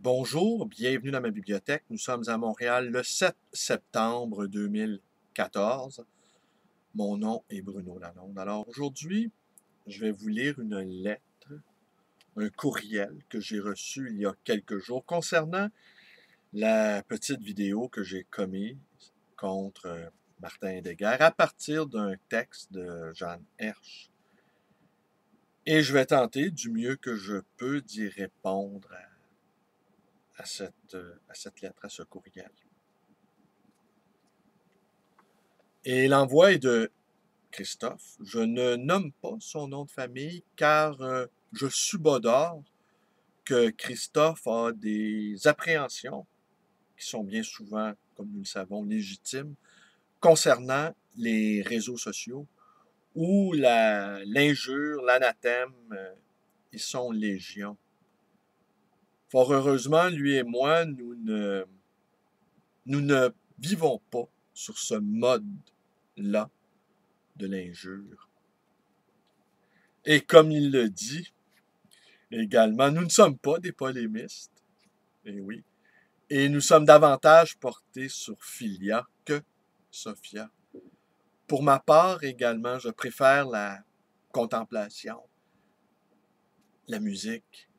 Bonjour, bienvenue dans ma bibliothèque. Nous sommes à Montréal le 7 septembre 2014. Mon nom est Bruno Lalonde. Alors aujourd'hui, je vais vous lire une lettre, un courriel que j'ai reçu il y a quelques jours concernant la petite vidéo que j'ai commise contre Martin Heidegger à partir d'un texte de Jeanne Hersch. Et je vais tenter du mieux que je peux d'y répondre à cette lettre, à ce courriel. Et l'envoi est de Christophe. Je ne nomme pas son nom de famille car je subodore que Christophe a des appréhensions qui sont bien souvent, comme nous le savons, légitimes concernant les réseaux sociaux où l'injure, l'anathème, ils sont légion. Fort heureusement, lui et moi, nous ne vivons pas sur ce mode-là de l'injure. Et comme il le dit également, nous ne sommes pas des polémistes. Et oui. Et nous sommes davantage portés sur Philia que Sophia. Pour ma part également, je préfère la contemplation, la musique,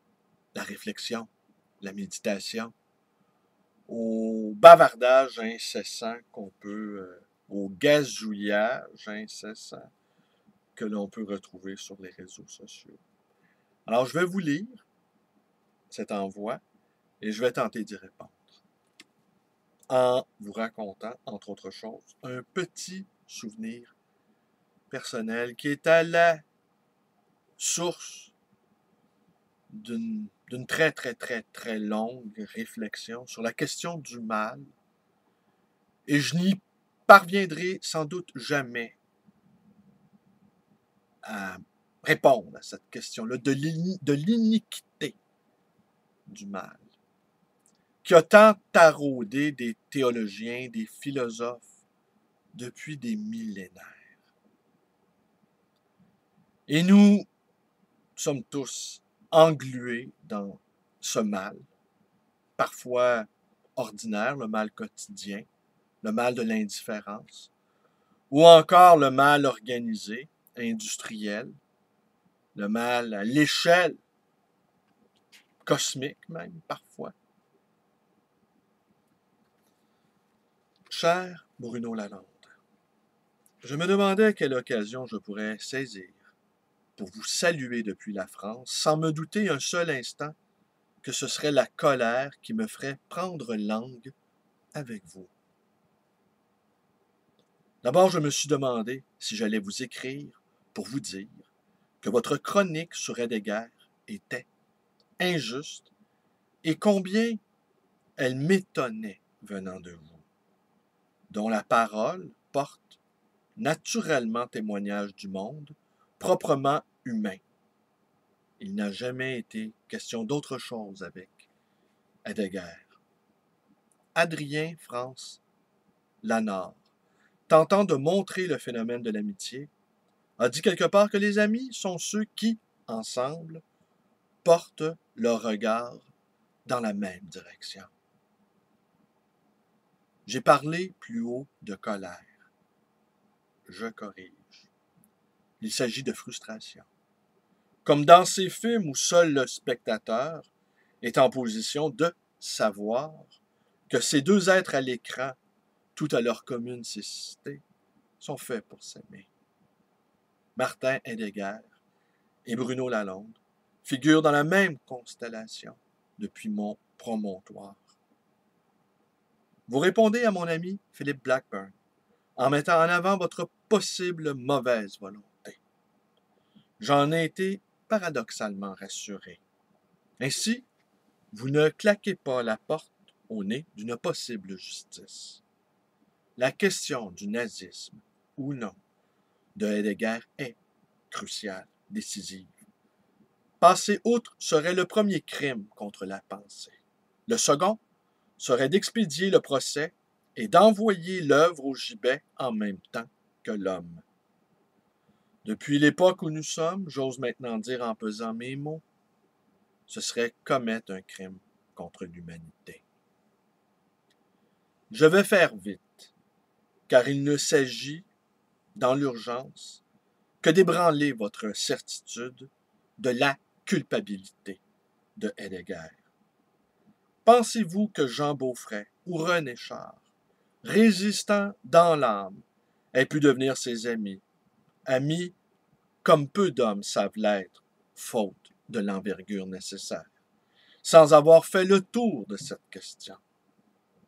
la réflexion, la méditation, au bavardage incessant au gazouillage incessant que l'on peut retrouver sur les réseaux sociaux. Alors, je vais vous lire cet envoi et je vais tenter d'y répondre en vous racontant, entre autres choses, un petit souvenir personnel qui est à la source d'une très, très, très, très longue réflexion sur la question du mal. Et je n'y parviendrai sans doute jamais à répondre à cette question-là de l'iniquité du mal, qui a tant taraudé des théologiens, des philosophes depuis des millénaires. Et nous sommes tous englués dans ce mal, parfois ordinaire, le mal quotidien, le mal de l'indifférence, ou encore le mal organisé, industriel, le mal à l'échelle cosmique même, parfois. Cher Bruno Lalonde, je me demandais à quelle occasion je pourrais saisir pour vous saluer depuis la France, sans me douter un seul instant que ce serait la colère qui me ferait prendre langue avec vous. D'abord, je me suis demandé si j'allais vous écrire pour vous dire que votre chronique sur Heidegger était injuste et combien elle m'étonnait venant de vous, dont la parole porte naturellement témoignage du monde, proprement humain. Il n'a jamais été question d'autre chose avec Heidegger. Adrien France Lanard, tentant de montrer le phénomène de l'amitié, a dit quelque part que les amis sont ceux qui, ensemble, portent leur regard dans la même direction. J'ai parlé plus haut de colère. Je corrige. Il s'agit de frustration. Comme dans ces films où seul le spectateur est en position de savoir que ces deux êtres à l'écran, tout à leur commune cécité, sont faits pour s'aimer. Martin Heidegger et Bruno Lalonde figurent dans la même constellation depuis mon promontoire. Vous répondez à mon ami Philip Blackburn en mettant en avant votre possible mauvaise volonté. J'en ai été paradoxalement rassuré. Ainsi, vous ne claquez pas la porte au nez d'une possible justice. La question du nazisme ou non de Heidegger est cruciale, décisive. Passer outre serait le premier crime contre la pensée. Le second serait d'expédier le procès et d'envoyer l'œuvre au gibet en même temps que l'homme. Depuis l'époque où nous sommes, j'ose maintenant dire en pesant mes mots, ce serait commettre un crime contre l'humanité. Je vais faire vite, car il ne s'agit, dans l'urgence, que d'ébranler votre certitude de la culpabilité de Heidegger. Pensez-vous que Jean Beaufret ou René Char, résistants dans l'âme, aient pu devenir ses amis, amis comme peu d'hommes savent l'être, faute de l'envergure nécessaire, sans avoir fait le tour de cette question?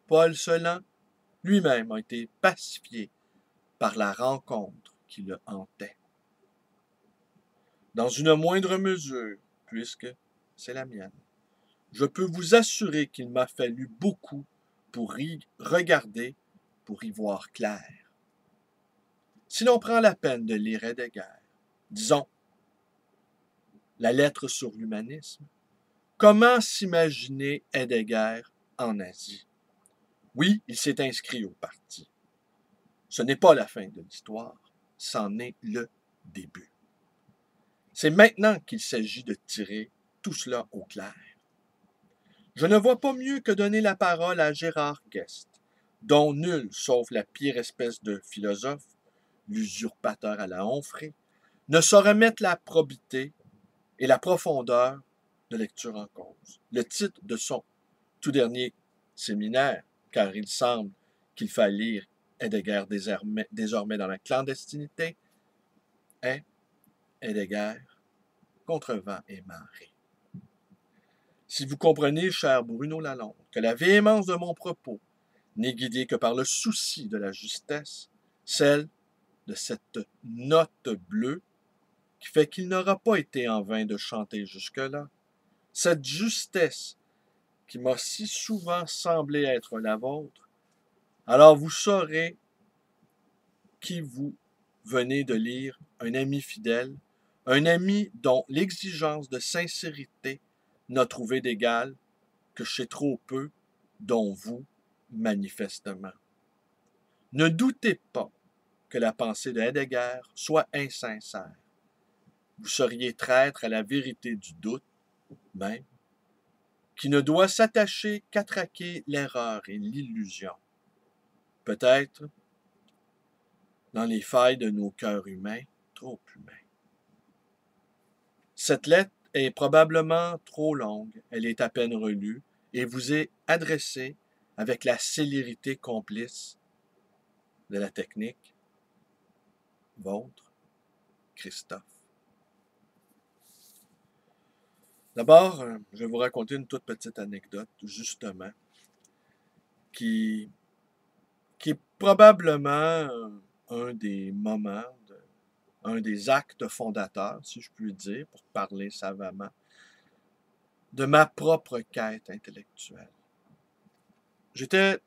Paul Celan lui-même a été pacifié par la rencontre qui le hantait. Dans une moindre mesure, puisque c'est la mienne, je peux vous assurer qu'il m'a fallu beaucoup pour y regarder, pour y voir clair. Si l'on prend la peine de lire Heidegger, disons, la lettre sur l'humanisme, comment s'imaginer Heidegger en Asie? Oui, il s'est inscrit au parti. Ce n'est pas la fin de l'histoire, c'en est le début. C'est maintenant qu'il s'agit de tirer tout cela au clair. Je ne vois pas mieux que donner la parole à Gérard Guest, dont nul, sauf la pire espèce de philosophe, l'usurpateur à la Onfrey, ne saurait mettre la probité et la profondeur de lecture en cause. Le titre de son tout dernier séminaire, car il semble qu'il faille lire Heidegger désormais dans la clandestinité, est Heidegger contre vent et marée. Si vous comprenez, cher Bruno Lalonde, que la véhémence de mon propos n'est guidée que par le souci de la justesse, celle de cette note bleue qui fait qu'il n'aura pas été en vain de chanter jusque-là, cette justesse qui m'a si souvent semblé être la vôtre, alors vous saurez qui vous venez de lire un ami fidèle, un ami dont l'exigence de sincérité n'a trouvé d'égal que chez trop peu, dont vous, manifestement. Ne doutez pas que la pensée de Heidegger soit insincère. Vous seriez traître à la vérité du doute, même, qui ne doit s'attacher qu'à traquer l'erreur et l'illusion. Peut-être dans les failles de nos cœurs humains, trop humains. Cette lettre est probablement trop longue, elle est à peine relue, et vous est adressée avec la célérité complice de la technique. Vôtre, Christophe. D'abord, je vais vous raconter une toute petite anecdote, justement, qui est probablement un des moments, un des actes fondateurs, si je puis dire, pour parler savamment, de ma propre quête intellectuelle. J'étais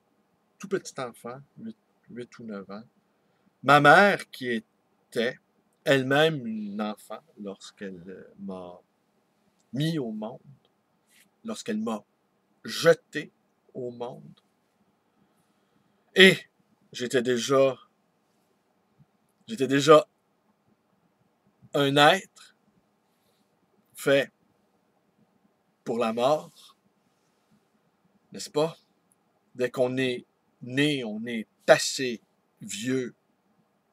tout petit enfant, 8 ou 9 ans. Ma mère, qui était elle-même une enfant lorsqu'elle m'a mis au monde, lorsqu'elle m'a jeté au monde, et j'étais déjà un être fait pour la mort, n'est-ce pas? Dès qu'on est né, on est assez vieux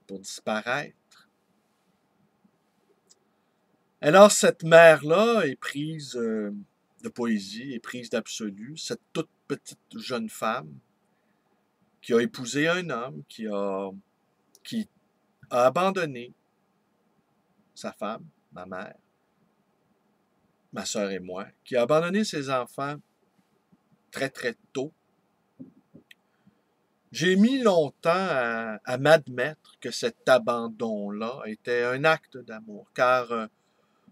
pour disparaître. Alors, cette mère-là est prise de poésie, est prise d'absolu, cette toute petite jeune femme qui a épousé un homme, qui a abandonné sa femme, ma mère, ma sœur et moi, qui a abandonné ses enfants très très tôt. J'ai mis longtemps à m'admettre que cet abandon-là était un acte d'amour, car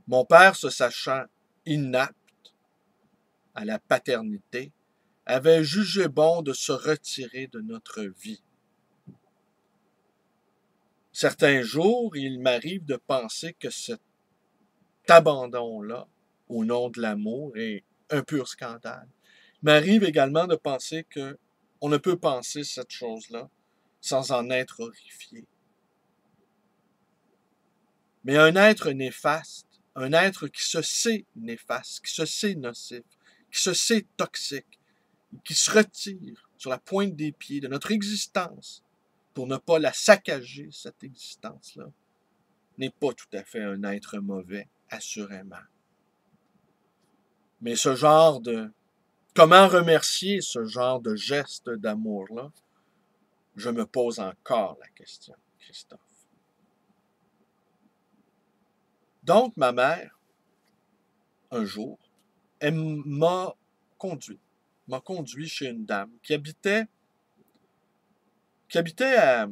mon père, se sachant inapte à la paternité, avait jugé bon de se retirer de notre vie. Certains jours, il m'arrive de penser que cet abandon-là, au nom de l'amour, est un pur scandale. Il m'arrive également de penser que on ne peut penser cette chose-là sans en être horrifié. Mais un être néfaste, un être qui se sait néfaste, qui se sait nocif, qui se sait toxique, qui se retire sur la pointe des pieds de notre existence pour ne pas la saccager, cette existence-là, n'est pas tout à fait un être mauvais, assurément. Mais ce genre de... Comment remercier ce genre de geste d'amour-là? Je me pose encore la question, Christophe. Donc, ma mère, un jour, elle m'a conduit chez une dame qui habitait à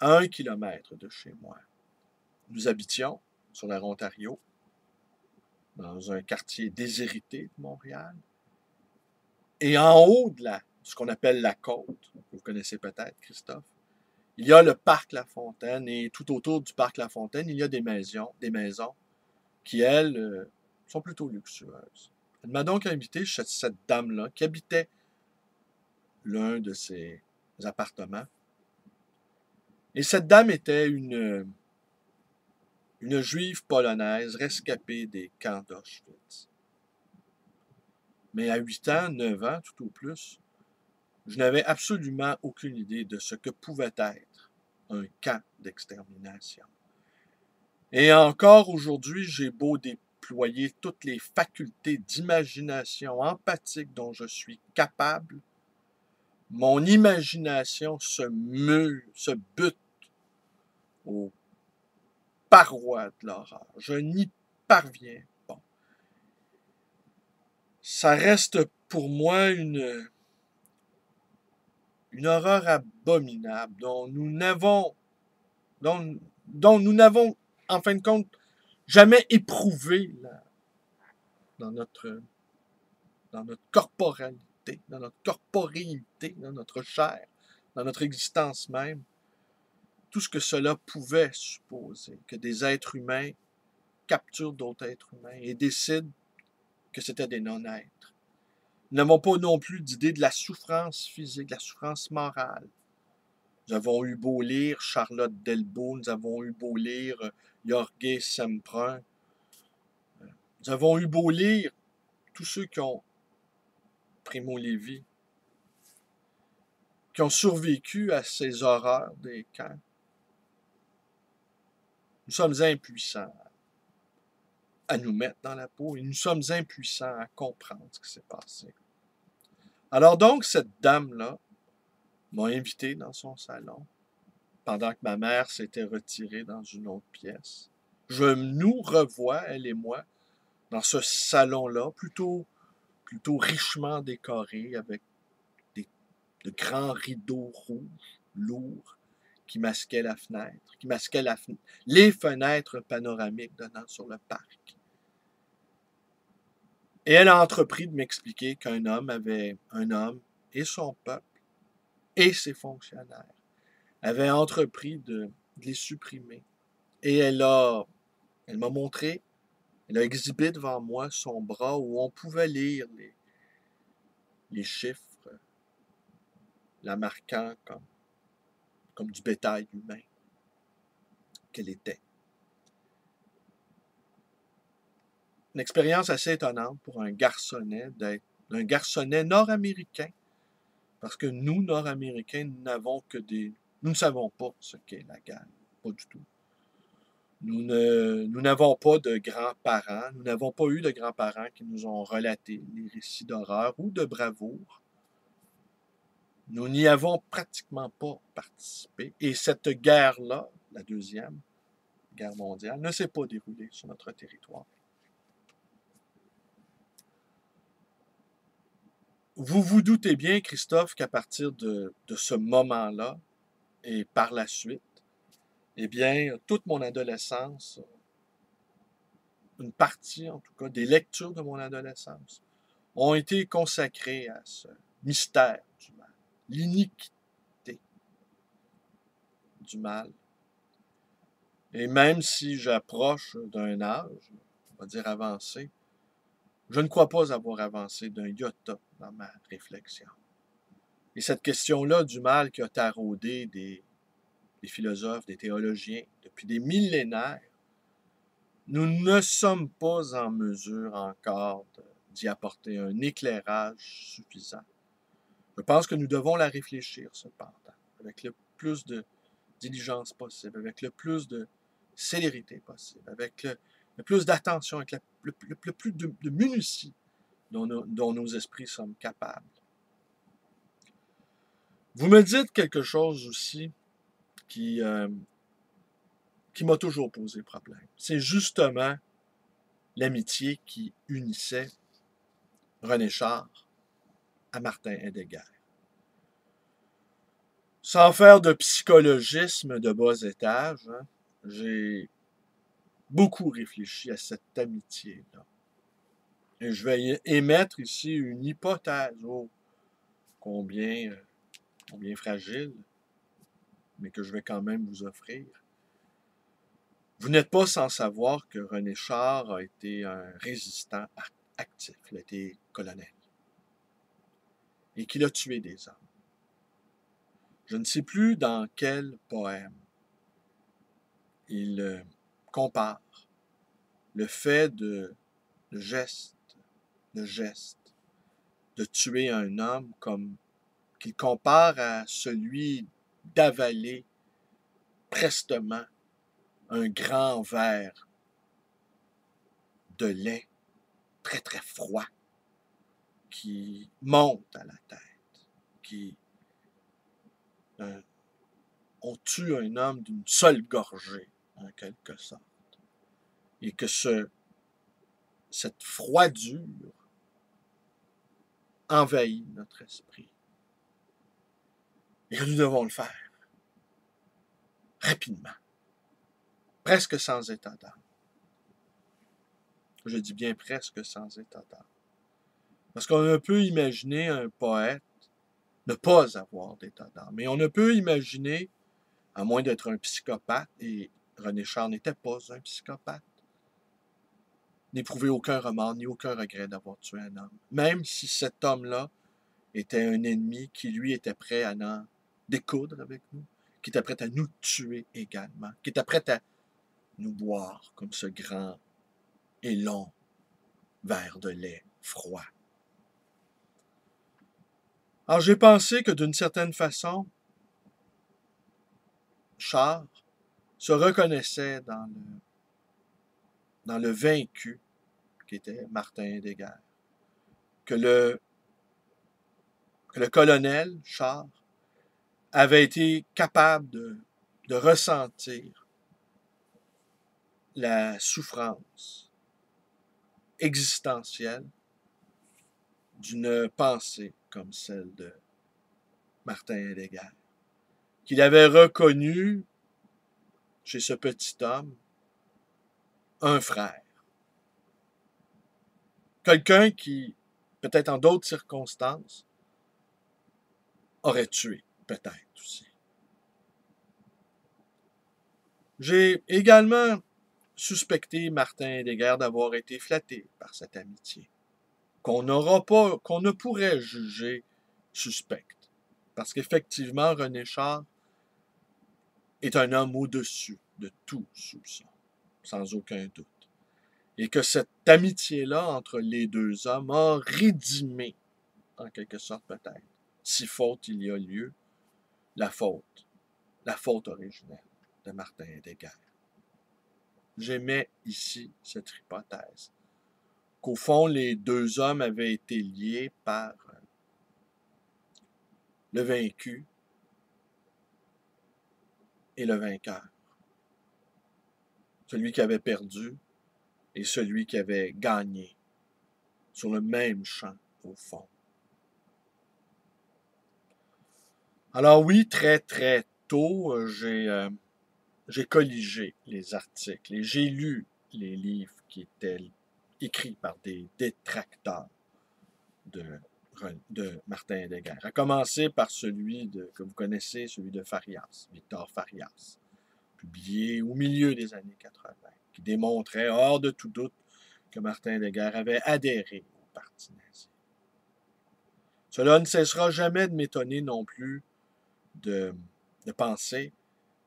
1 kilomètre de chez moi. Nous habitions sur la Ontario, dans un quartier déshérité de Montréal. Et en haut de ce qu'on appelle la côte, vous connaissez peut-être, Christophe, il y a le parc La Fontaine, et tout autour du parc La Fontaine, il y a des maisons qui, elles, sont plutôt luxueuses. Elle m'a donc invité chez cette dame-là, qui habitait l'un de ces appartements. Et cette dame était une juive polonaise rescapée des camps d'Auschwitz. Mais à 8 ans, 9 ans, tout au plus, je n'avais absolument aucune idée de ce que pouvait être un camp d'extermination. Et encore aujourd'hui, j'ai beau déployer toutes les facultés d'imagination empathique dont je suis capable, mon imagination se bute aux parois de l'horreur. Je n'y parviens pas. Ça reste pour moi une horreur abominable dont nous n'avons, en fin de compte, jamais éprouvé dans notre corporalité, dans notre corporéité, dans notre chair, dans notre existence même, tout ce que cela pouvait supposer, que des êtres humains capturent d'autres êtres humains et décident que c'était des non-êtres. Nous n'avons pas non plus d'idée de la souffrance physique, de la souffrance morale. Nous avons eu beau lire Charlotte Delbo, nous avons eu beau lire Jorge Semprun, nous avons eu beau lire tous ceux qui ont Primo Levi, qui ont survécu à ces horreurs des camps. Nous sommes impuissants à nous mettre dans la peau et nous sommes impuissants à comprendre ce qui s'est passé. Alors donc, cette dame-là m'a invité dans son salon pendant que ma mère s'était retirée dans une autre pièce. Je nous revois, elle et moi, dans ce salon-là, plutôt richement décoré, avec de grands rideaux rouges, lourds, qui masquaient la fenêtre, les fenêtres panoramiques donnant sur le parc. Et elle a entrepris de m'expliquer un homme et son peuple et ses fonctionnaires avaient entrepris de les supprimer. Et elle m'a montré, elle a exhibé devant moi son bras où on pouvait lire les chiffres, la marquant comme du bétail humain qu'elle était. Une expérience assez étonnante pour un garçonnet nord-américain, parce que nous, Nord-Américains, nous ne savons pas ce qu'est la guerre, pas du tout. Nous n'avons pas de grands-parents, nous n'avons pas eu de grands-parents qui nous ont relaté les récits d'horreur ou de bravoure. Nous n'y avons pratiquement pas participé. Et cette guerre-là, la Deuxième Guerre mondiale, ne s'est pas déroulée sur notre territoire. Vous vous doutez bien, Christophe, qu'à partir de ce moment-là, et par la suite, eh bien, toute mon adolescence, une partie en tout cas, des lectures de mon adolescence, ont été consacrées à ce mystère du mal, l'iniquité du mal. Et même si j'approche d'un âge, on va dire avancé, je ne crois pas avoir avancé d'un iota dans ma réflexion. Et cette question-là du mal qui a taraudé des philosophes, des théologiens depuis des millénaires, nous ne sommes pas en mesure encore d'y apporter un éclairage suffisant. Je pense que nous devons la réfléchir, cependant, avec le plus de diligence possible, avec le plus de célérité possible, avec le plus d'attention, avec le plus de minutie dont nos esprits sont capables. Vous me dites quelque chose aussi qui m'a toujours posé problème. C'est justement l'amitié qui unissait René Char à Martin Heidegger. Sans faire de psychologisme de bas étage, hein, j'ai beaucoup réfléchi à cette amitié-là. Et je vais émettre ici une hypothèse, oh, combien fragile, mais que je vais quand même vous offrir. Vous n'êtes pas sans savoir que René Char a été un résistant actif, il a été colonel, et qu'il a tué des hommes. Je ne sais plus dans quel poème il compare le fait le geste de tuer un homme comme qu'il compare à celui d'avaler prestement un grand verre de lait très très froid qui monte à la tête, on tue un homme d'une seule gorgée, en quelque sorte. Et que cette froidure envahit notre esprit. Et que nous devons le faire rapidement, presque sans état d'âme. Je dis bien presque sans état d'âme. Parce qu'on ne peut imaginer un poète ne pas avoir d'état d'âme. Mais on ne peut imaginer, à moins d'être un psychopathe, et René Char n'était pas un psychopathe, n'éprouver aucun remords ni aucun regret d'avoir tué un homme. Même si cet homme-là était un ennemi qui, lui, était prêt à en découdre avec nous, qui était prêt à nous tuer également, qui était prêt à nous boire comme ce grand et long verre de lait froid. Alors j'ai pensé que d'une certaine façon, Char se reconnaissait dans le vaincu qui était Martin Heidegger, que le colonel Char avait été capable de ressentir la souffrance existentielle d'une pensée comme celle de Martin Heidegger, qu'il avait reconnu chez ce petit homme un frère. Quelqu'un qui, peut-être en d'autres circonstances, aurait tué, peut-être aussi. J'ai également suspecté Martin Heidegger d'avoir été flatté par cette amitié, qu'on ne pourrait juger suspecte. Parce qu'effectivement, René Char est un homme au-dessus de tout soupçon, sans aucun doute. Et que cette amitié-là entre les deux hommes a rédimé, en quelque sorte peut-être, si faute il y a lieu, la faute originelle de Martin Heidegger. J'émets ici cette hypothèse, qu'au fond, les deux hommes avaient été liés par le vaincu et le vainqueur. Celui qui avait perdu et celui qui avait gagné sur le même champ, au fond. Alors oui, très très tôt, j'ai colligé les articles et j'ai lu les livres qui étaient écrits par des détracteurs de Martin Heidegger. À commencer par celui que vous connaissez, celui de Farias, Victor Farias, publié au milieu des années 80, qui démontrait hors de tout doute que Martin Heidegger avait adhéré au parti nazi. Cela ne cessera jamais de m'étonner non plus de penser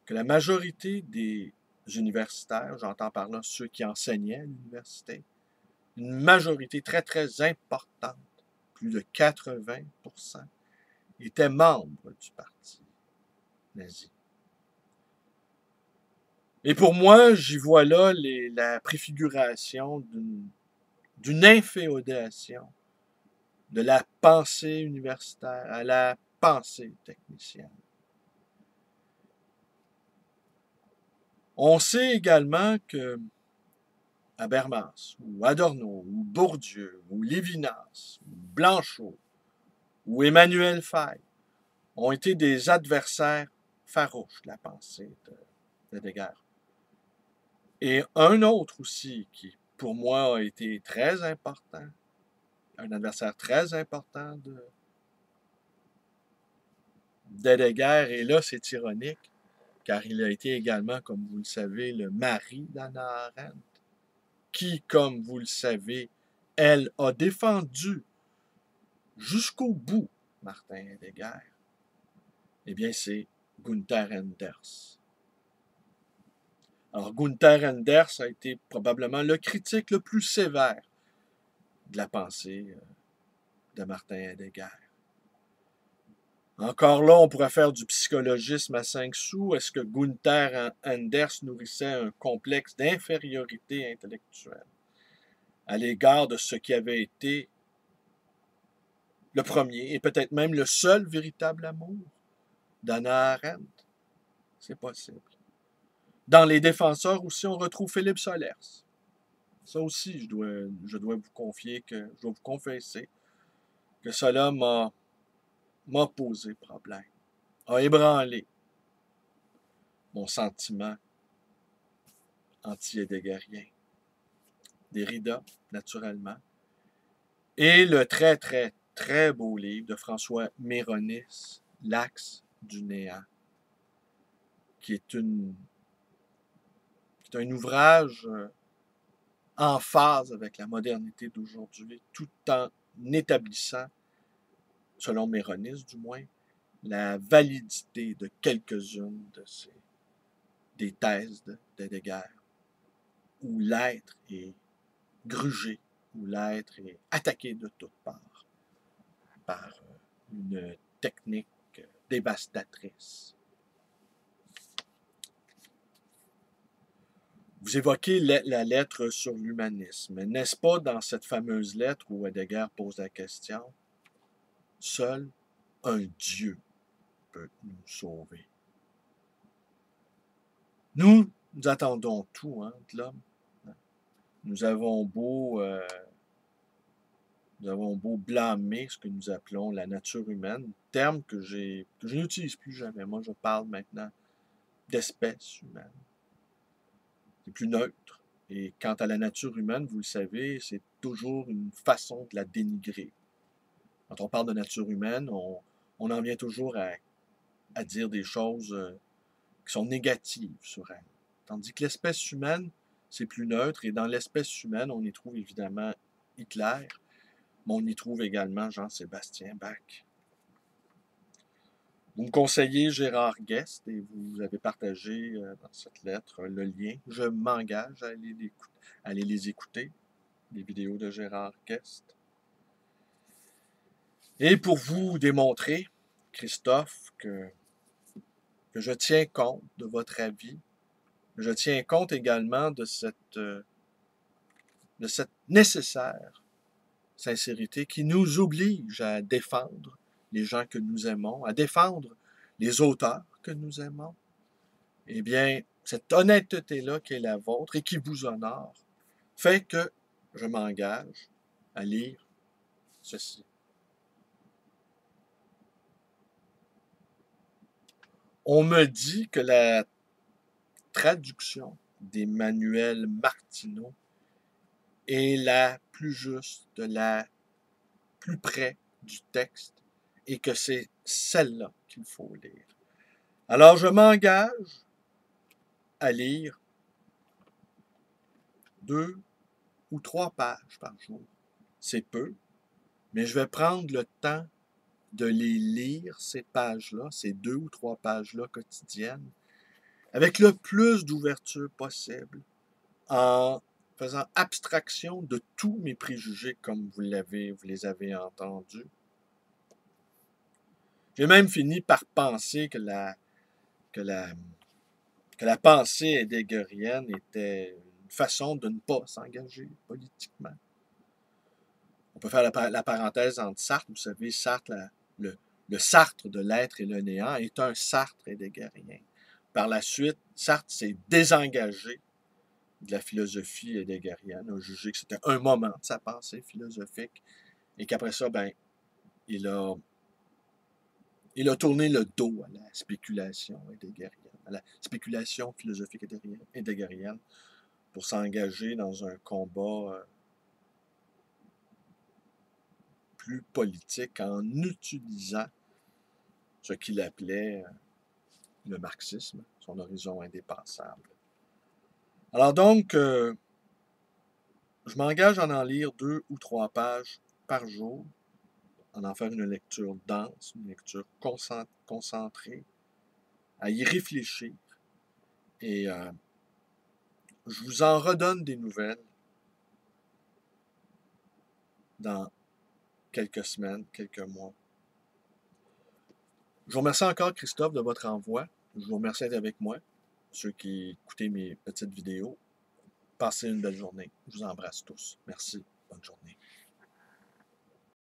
que la majorité des universitaires, j'entends par là ceux qui enseignaient à l'université, une majorité très, très importante, plus de 80%, étaient membres du parti nazi. Et pour moi, j'y vois là la préfiguration d'une inféodation de la pensée universitaire à la pensée technicienne. On sait également que Habermas, ou Adorno, ou Bourdieu, ou Lévinas, ou Blanchot, ou Emmanuel Faye ont été des adversaires farouches de la pensée de Heidegger. Et un autre aussi qui, pour moi, a été très important, un adversaire très important d'Heidegger, et là c'est ironique, car il a été également, comme vous le savez, le mari d'Hannah Arendt, qui, comme vous le savez, elle a défendu jusqu'au bout Martin Heidegger. Eh bien, c'est Gunther Anders. Alors, Gunther Anders a été probablement le critique le plus sévère de la pensée de Martin Heidegger. Encore là, on pourrait faire du psychologisme à 5 sous. Est-ce que Gunther Anders nourrissait un complexe d'infériorité intellectuelle à l'égard de ce qui avait été le premier et peut-être même le seul véritable amour d'Hannah Arendt? C'est possible. Dans les défenseurs aussi, on retrouve Philippe Solers. Ça aussi, je dois vous confier que, je dois vous confesser que cela m'a posé problème, a ébranlé mon sentiment anti-heideggerien. Derrida, naturellement. Et le très, très, très beau livre de François Méronis, L'axe du néant, qui est un ouvrage en phase avec la modernité d'aujourd'hui, tout en établissant, selon Méronis du moins, la validité de quelques-unes des thèses d'Heidegger, où l'être est grugé, où l'être est attaqué de toutes parts par une technique dévastatrice. Vous évoquez la lettre sur l'humanisme. N'est-ce pas dans cette fameuse lettre où Heidegger pose la question « Seul un Dieu peut nous sauver ». Nous attendons tout de l'homme. Nous avons beau blâmer ce que nous appelons la nature humaine, terme que je n'utilise plus jamais. Moi, je parle maintenant d'espèce humaine. C'est plus neutre. Et quant à la nature humaine, vous le savez, c'est toujours une façon de la dénigrer. Quand on parle de nature humaine, on en vient toujours à dire des choses qui sont négatives sur elle. Tandis que l'espèce humaine, c'est plus neutre. Et dans l'espèce humaine, on y trouve évidemment Hitler, mais on y trouve également Jean-Sébastien Bach. Vous me conseillez Gérard Guest et vous avez partagé dans cette lettre le lien. Je m'engage à aller les écouter, les vidéos de Gérard Guest. Et pour vous démontrer, Christophe, que je tiens compte de votre avis, je tiens compte également de cette nécessaire sincérité qui nous oblige à défendre les gens que nous aimons, à défendre les auteurs que nous aimons, eh bien, cette honnêteté-là qui est la vôtre et qui vous honore, fait que je m'engage à lire ceci. On me dit que la traduction d'Emmanuel Martineau est la plus juste, la plus près du texte, et que c'est celle-là qu'il faut lire. Alors, je m'engage à lire 2 ou 3 pages par jour. C'est peu, mais je vais prendre le temps de les lire, ces pages-là, ces 2 ou 3 pages-là quotidiennes, avec le plus d'ouverture possible, en faisant abstraction de tous mes préjugés comme vous les avez entendus. J'ai même fini par penser que la pensée heideggerienne était une façon de ne pas s'engager politiquement. On peut faire la parenthèse entre Sartre. Vous savez, Sartre, le Sartre de l'être et le néant est un Sartre heideggerien. Par la suite, Sartre s'est désengagé de la philosophie heideggerienne, a jugé que c'était un moment de sa pensée philosophique et qu'après ça, ben, il a tourné le dos à la spéculation heideggerienne, à la spéculation philosophique heideggerienne pour s'engager dans un combat plus politique en utilisant ce qu'il appelait le marxisme, son horizon indépassable. Alors donc, je m'engage à en lire 2 ou 3 pages par jour, en faire une lecture dense, une lecture concentrée, à y réfléchir. Et je vous en redonne des nouvelles dans quelques semaines, quelques mois. Je vous remercie encore, Christophe, de votre envoi. Je vous remercie d'être avec moi, ceux qui écoutez mes petites vidéos. Passez une belle journée. Je vous embrasse tous. Merci. Bonne journée.